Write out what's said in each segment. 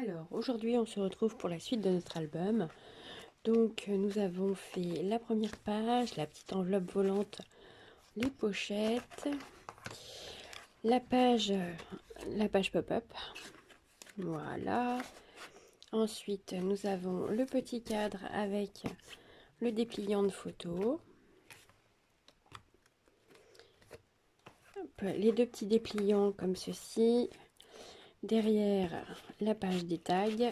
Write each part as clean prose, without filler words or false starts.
Alors, aujourd'hui, on se retrouve pour la suite de notre album. Donc, nous avons fait la première page, la petite enveloppe volante, les pochettes, la page, la page pop-up. Voilà. Ensuite, nous avons le petit cadre avec le dépliant de photos. Hop, les deux petits dépliants comme ceci. Derrière, la page des tags.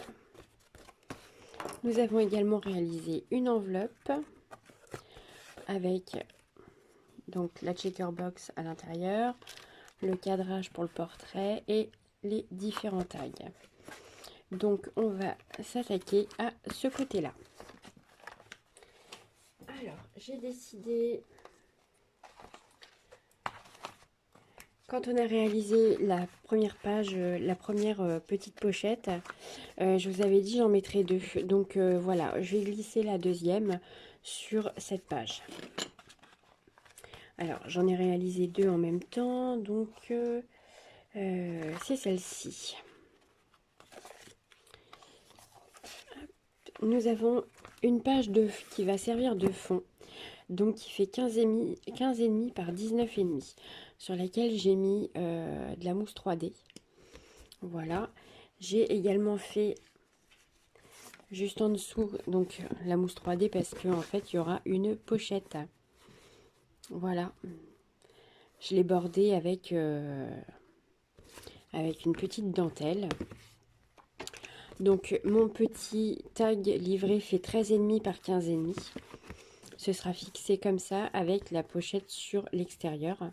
Nous avons également réalisé une enveloppe avec donc la checker box à l'intérieur, le cadrage pour le portrait et les différents tags. Donc on va s'attaquer à ce côté-là. Alors j'ai décidé, quand on a réalisé la première page, la première petite pochette, je vous avais dit j'en mettrai deux. Donc voilà, je vais glisser la deuxième sur cette page. Alors j'en ai réalisé deux en même temps, donc c'est celle-ci. Nous avons une page qui va servir de fond, donc qui fait 15,5 par 19,5, sur laquelle j'ai mis de la mousse 3D. Voilà. J'ai également fait juste en dessous donc la mousse 3D parce qu'en fait il y aura une pochette. Voilà. Je l'ai bordée avec une petite dentelle. Donc mon petit tag livré fait 13,5 par 15,5. Ce sera fixé comme ça avec la pochette sur l'extérieur.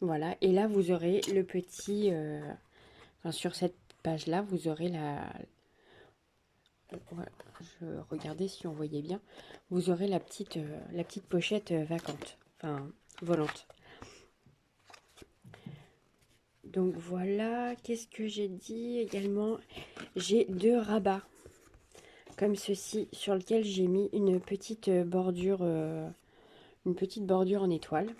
Voilà, et là vous aurez le petit... enfin, sur cette page-là, vous aurez je regardais si on voyait bien. Vous aurez la petite pochette vacante, enfin volante. Donc voilà, qu'est-ce que j'ai dit également? J'ai deux rabats comme ceci sur lequel j'ai mis une petite bordure en étoile.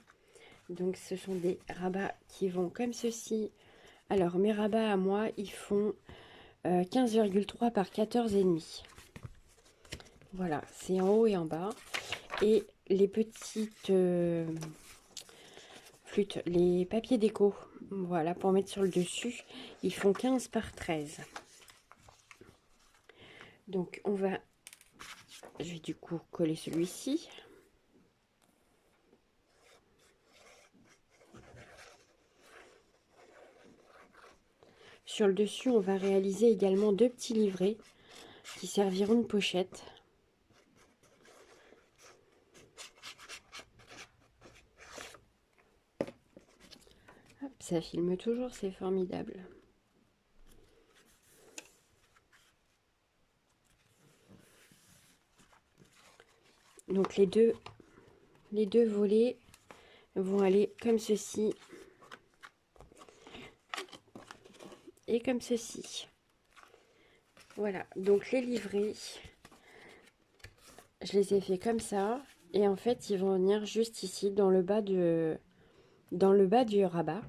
Donc ce sont des rabats qui vont comme ceci. Alors mes rabats à moi, ils font 15,3 par 14,5. Voilà, c'est en haut et en bas. Et les petites flûtes, les papiers déco, voilà, pour mettre sur le dessus, ils font 15 par 13. Donc je vais du coup coller celui-ci. Sur le dessus, on va réaliser également deux petits livrets qui serviront de pochette. Hop, ça filme toujours, c'est formidable. Donc les deux volets vont aller comme ceci et comme ceci. Voilà, donc les livrets, je les ai fait comme ça. Et en fait, ils vont venir juste ici, dans le bas du rabat.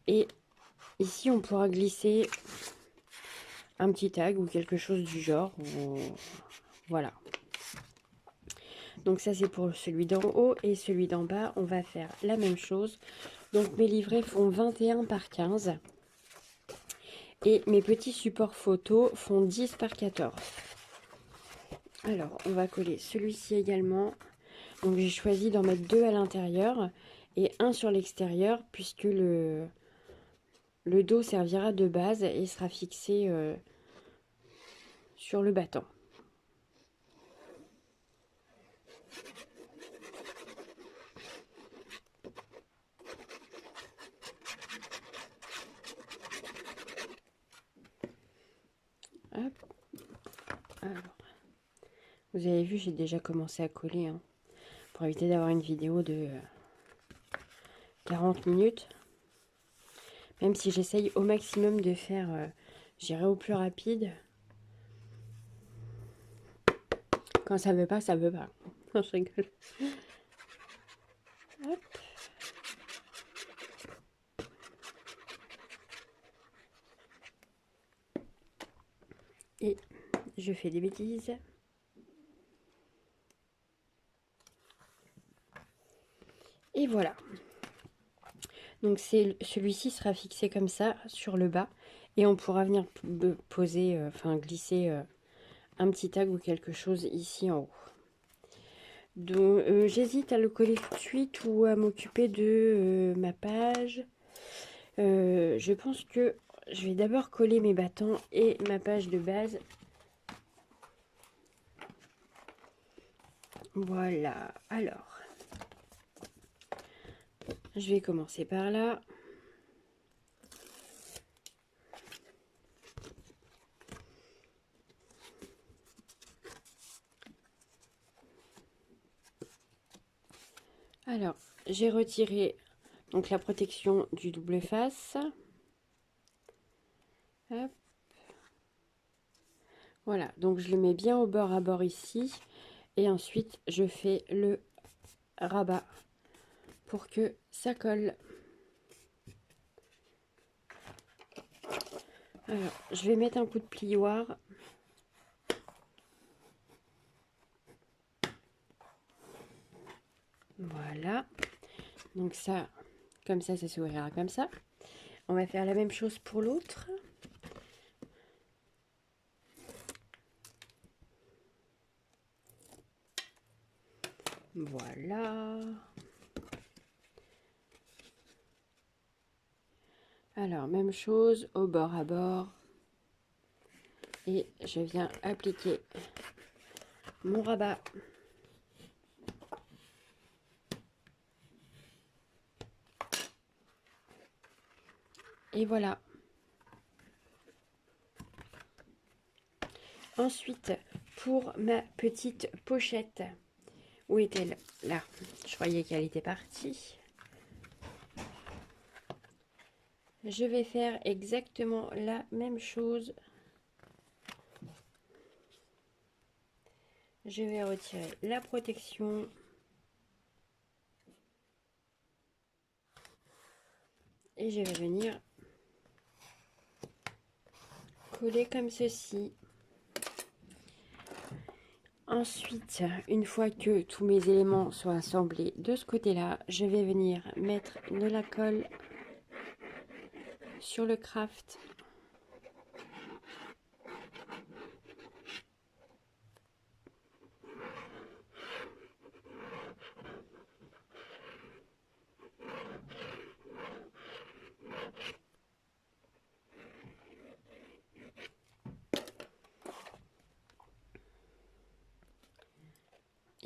Et ici, on pourra glisser un petit tag ou quelque chose du genre. Voilà. Donc ça, c'est pour celui d'en haut. Et celui d'en bas, on va faire la même chose. Donc mes livrets font 21 par 15. Et mes petits supports photos font 10 par 14. Alors, on va coller celui-ci également. Donc, j'ai choisi d'en mettre deux à l'intérieur et un sur l'extérieur, puisque le dos servira de base et sera fixé sur le battant. Hop. Alors, vous avez vu, j'ai déjà commencé à coller, hein, pour éviter d'avoir une vidéo de 40 minutes. Même si j'essaye au maximum de faire, j'irai au plus rapide. Quand ça veut pas, ça veut pas. Non, je rigole. Hop. Et je fais des bêtises. Et voilà. Donc celui-ci sera fixé comme ça sur le bas. Et on pourra venir poser, enfin glisser un petit tag ou quelque chose ici en haut. Donc j'hésite à le coller tout de suite ou à m'occuper de ma page. Je pense que je vais d'abord coller mes battants et ma page de base. Voilà, alors, je vais commencer par là. Alors, j'ai retiré donc la protection du double face. Hop. Voilà, donc je le mets bien au bord à bord ici. Et ensuite, je fais le rabat pour que ça colle. Alors, je vais mettre un coup de plioir. Voilà. Donc ça, comme ça s'ouvrira comme ça. On va faire la même chose pour l'autre. Voilà. Alors, même chose au bord à bord. Et je viens appliquer mon rabat. Et voilà. Ensuite, pour ma petite pochette, où est-elle? Là, je croyais qu'elle était partie. Je vais faire exactement la même chose. Je vais retirer la protection. Et je vais venir coller comme ceci. Ensuite, une fois que tous mes éléments sont assemblés de ce côté-là, je vais venir mettre de la colle sur le craft.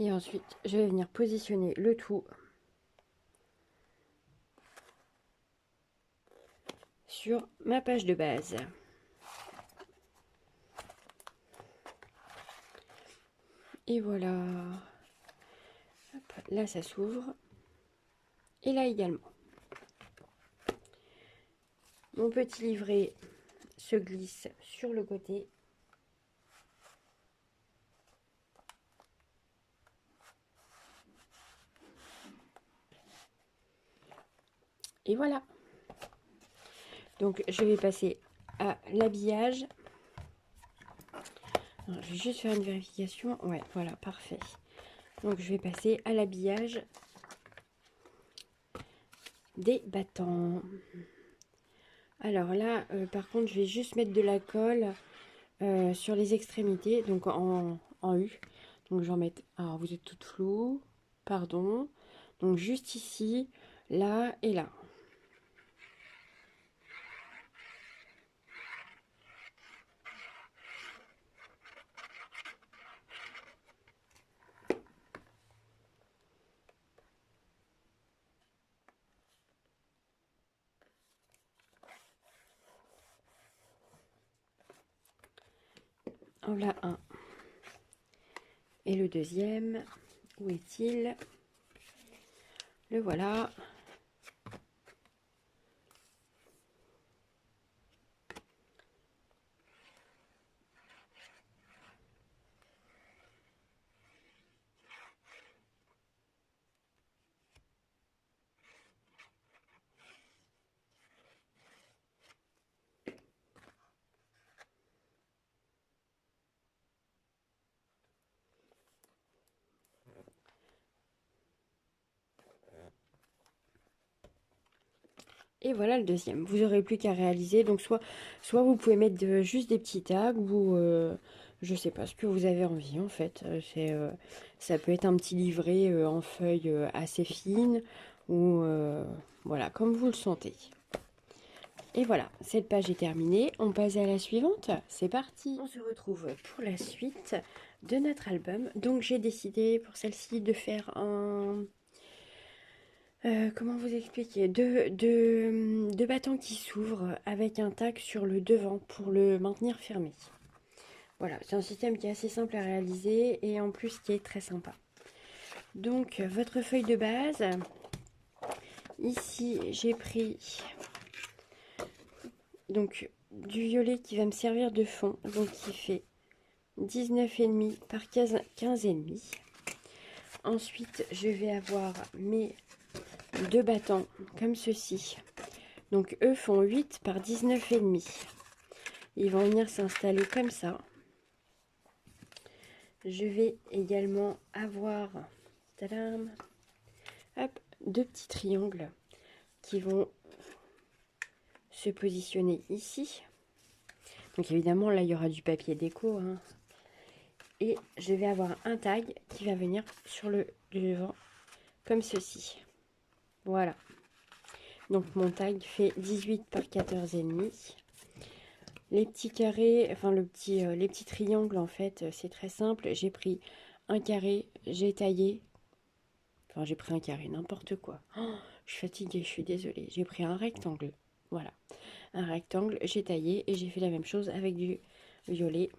Et ensuite, je vais venir positionner le tout sur ma page de base. Et voilà. Hop, là, ça s'ouvre. Et là également. Mon petit livret se glisse sur le côté. Et voilà. Donc, je vais passer à l'habillage. Je vais juste faire une vérification. Ouais, voilà, parfait. Donc, je vais passer à l'habillage des battants. Alors là, par contre, je vais juste mettre de la colle sur les extrémités, donc en U. Donc, j'en mets... Alors, vous êtes toutes floues. Pardon. Donc, juste ici, là et là. En voilà un. Et le deuxième, où est-il? Le voilà. Et voilà le deuxième. Vous n'aurez plus qu'à réaliser. Donc soit vous pouvez mettre juste des petits tags ou je sais pas ce que vous avez envie en fait. Ça peut être un petit livret en feuilles assez fines ou voilà, comme vous le sentez. Et voilà, cette page est terminée. On passe à la suivante. C'est parti. On se retrouve pour la suite de notre album. Donc j'ai décidé pour celle-ci de faire un... comment vous expliquer? Deux battants qui s'ouvrent avec un tag sur le devant pour le maintenir fermé. Voilà, c'est un système qui est assez simple à réaliser et en plus qui est très sympa. Donc votre feuille de base, ici j'ai pris donc du violet qui va me servir de fond, donc qui fait 19,5 par 15,5. Ensuite je vais avoir mes deux battants comme ceci. Donc eux font 8 par 19,5. Ils vont venir s'installer comme ça. Je vais également avoir tadam, hop, deux petits triangles qui vont se positionner ici. Donc évidemment là il y aura du papier déco, hein. Et je vais avoir un tag qui va venir sur le devant comme ceci. Voilà. Donc mon tag fait 18 par 14,5. Les petits carrés, enfin les petits triangles en fait, c'est très simple. J'ai pris un carré, j'ai taillé. Enfin j'ai pris un carré, n'importe quoi. Oh, je suis fatiguée, je suis désolée. J'ai pris un rectangle. Voilà. Un rectangle, j'ai taillé et j'ai fait la même chose avec du violet.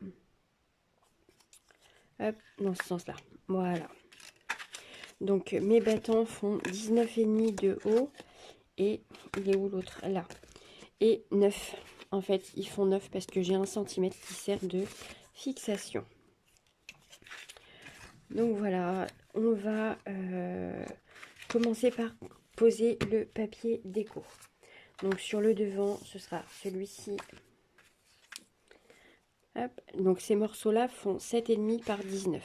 Hop, dans ce sens-là. Voilà. Donc mes battants font 19,5 de haut. Et il est où l'autre? Là. Et 9. En fait, ils font 9 parce que j'ai 1 cm qui sert de fixation. Donc voilà, on va commencer par poser le papier déco. Donc sur le devant, ce sera celui-ci. Hop. Donc ces morceaux-là font 7,5 par 19.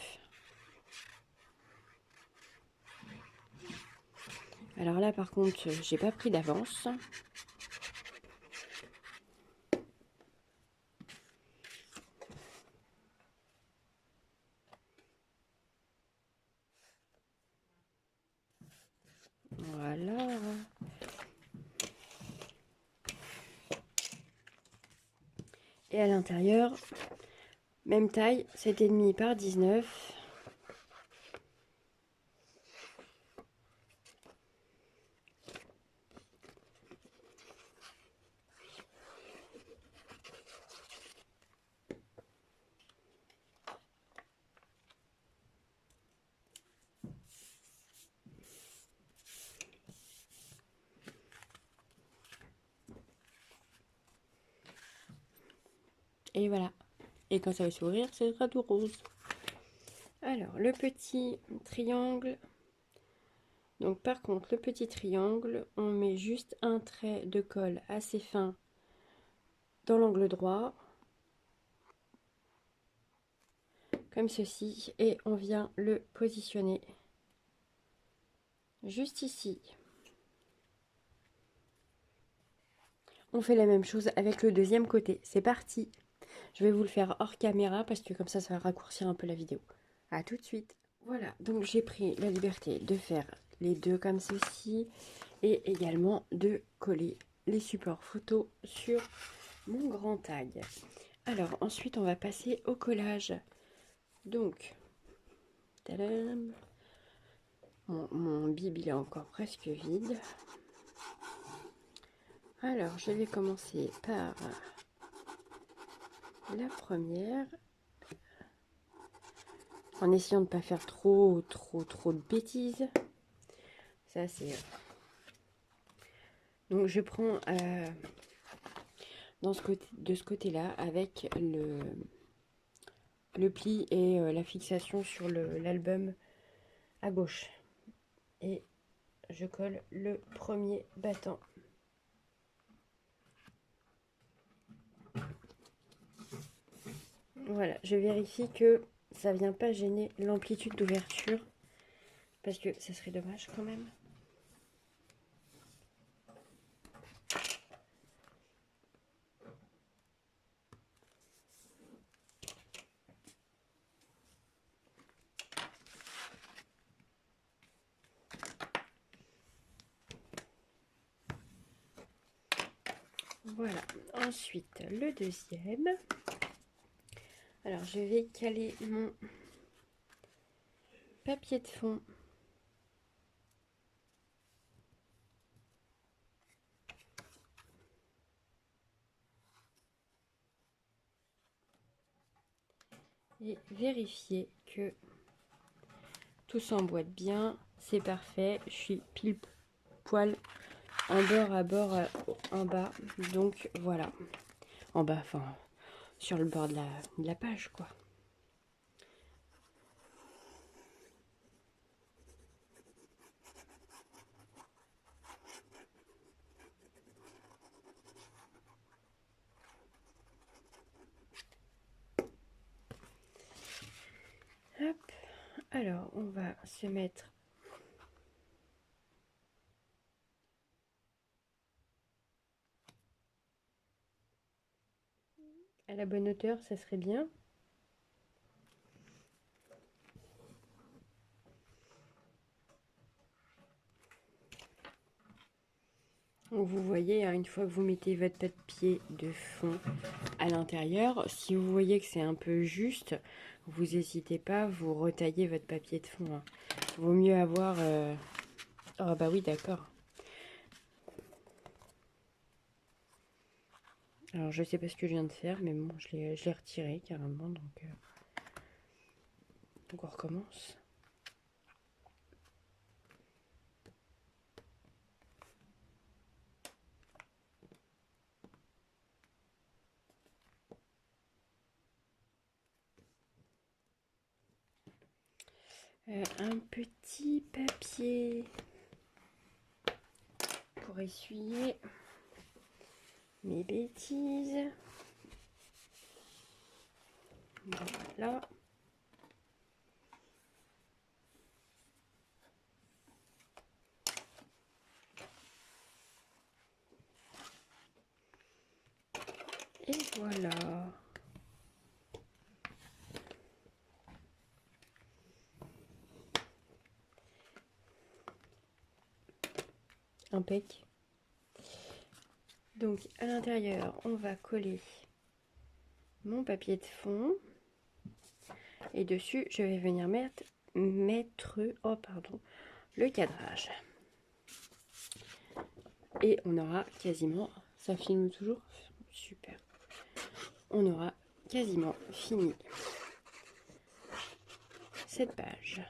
Alors là, par contre, j'ai pas pris d'avance. Voilà. Et à l'intérieur, même taille, 7,5 par 19. Et voilà. Et quand ça va s'ouvrir, ce sera tout rose. Alors, le petit triangle. Donc, par contre, le petit triangle, on met juste un trait de colle assez fin dans l'angle droit. Comme ceci. Et on vient le positionner juste ici. On fait la même chose avec le deuxième côté. C'est parti. Je vais vous le faire hors caméra parce que comme ça va raccourcir un peu la vidéo. A tout de suite. Voilà, donc j'ai pris la liberté de faire les deux comme ceci et également de coller les supports photos sur mon grand tag. Alors ensuite on va passer au collage. Donc, tadam, mon bib il est encore presque vide. Alors je vais commencer par la première. En essayant de ne pas faire trop de bêtises. Ça c'est... Donc je prends de ce côté-là avec le pli et la fixation sur l'album à gauche. Et je colle le premier battant. Voilà, je vérifie que ça vient pas gêner l'amplitude d'ouverture parce que ça serait dommage quand même. Voilà. Ensuite, le deuxième. Alors, je vais caler mon papier de fond. Et vérifier que tout s'emboîte bien. C'est parfait. Je suis pile poil en bord à bord en bas. Donc, voilà. En bas, enfin, sur le bord de la page, quoi. Hop. Alors, on va se mettre à la bonne hauteur, ça serait bien. Donc vous voyez, hein, une fois que vous mettez votre papier de fond à l'intérieur, si vous voyez que c'est un peu juste, vous n'hésitez pas, vous retaillez votre papier de fond. Hein. Vaut mieux avoir... Oh bah oui, d'accord. Alors je sais pas ce que je viens de faire, mais bon, je l'ai retiré carrément, donc on recommence. Un petit papier pour essuyer mes bêtises. Voilà. Et voilà. Impec. Donc à l'intérieur, on va coller mon papier de fond. Et dessus, je vais venir mettre oh pardon, le cadrage. Et on aura quasiment, ça filme toujours, super. On aura quasiment fini cette page.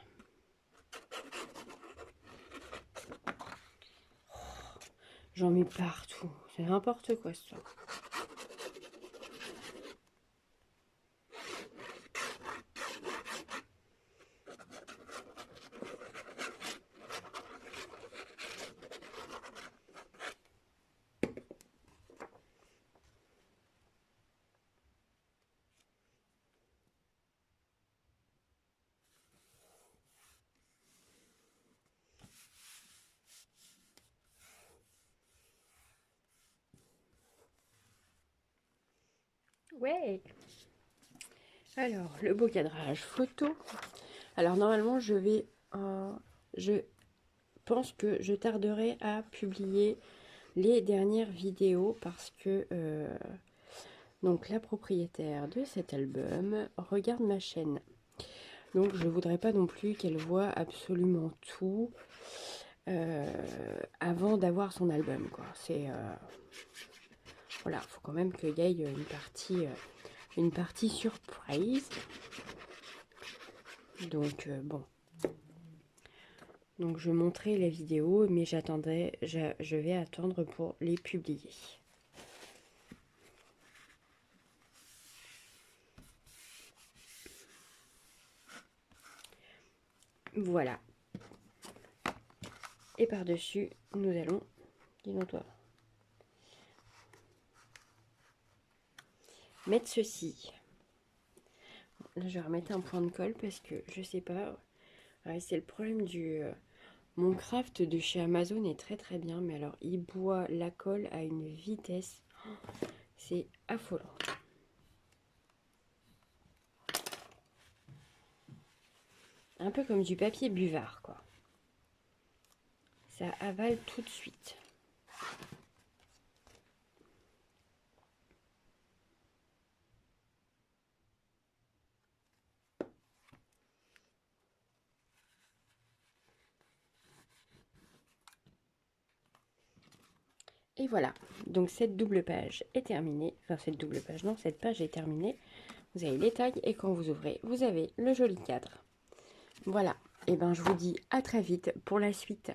J'en mets partout, c'est n'importe quoi ça. Ouais. Alors, le beau cadrage photo. Alors, normalement, je pense que je tarderai à publier les dernières vidéos parce que donc la propriétaire de cet album regarde ma chaîne. Donc, je voudrais pas non plus qu'elle voie absolument tout avant d'avoir son album, quoi. C'est voilà, faut quand même qu'il y ait une partie surprise. Donc bon. Donc je montrerai les vidéos, mais je vais attendre pour les publier. Voilà. Et par-dessus, nous allons, dis-toi, mettre ceci. Là, je vais remettre un point de colle parce que je sais pas. Ouais, c'est le problème du... mon craft de chez Amazon est très très bien, mais alors il boit la colle à une vitesse. C'est affolant. Un peu comme du papier buvard, quoi. Ça avale tout de suite. Et voilà, donc cette double page est terminée. Enfin, cette double page, non, cette page est terminée. Vous avez les tags et quand vous ouvrez, vous avez le joli cadre. Voilà, et ben je vous dis à très vite pour la suite.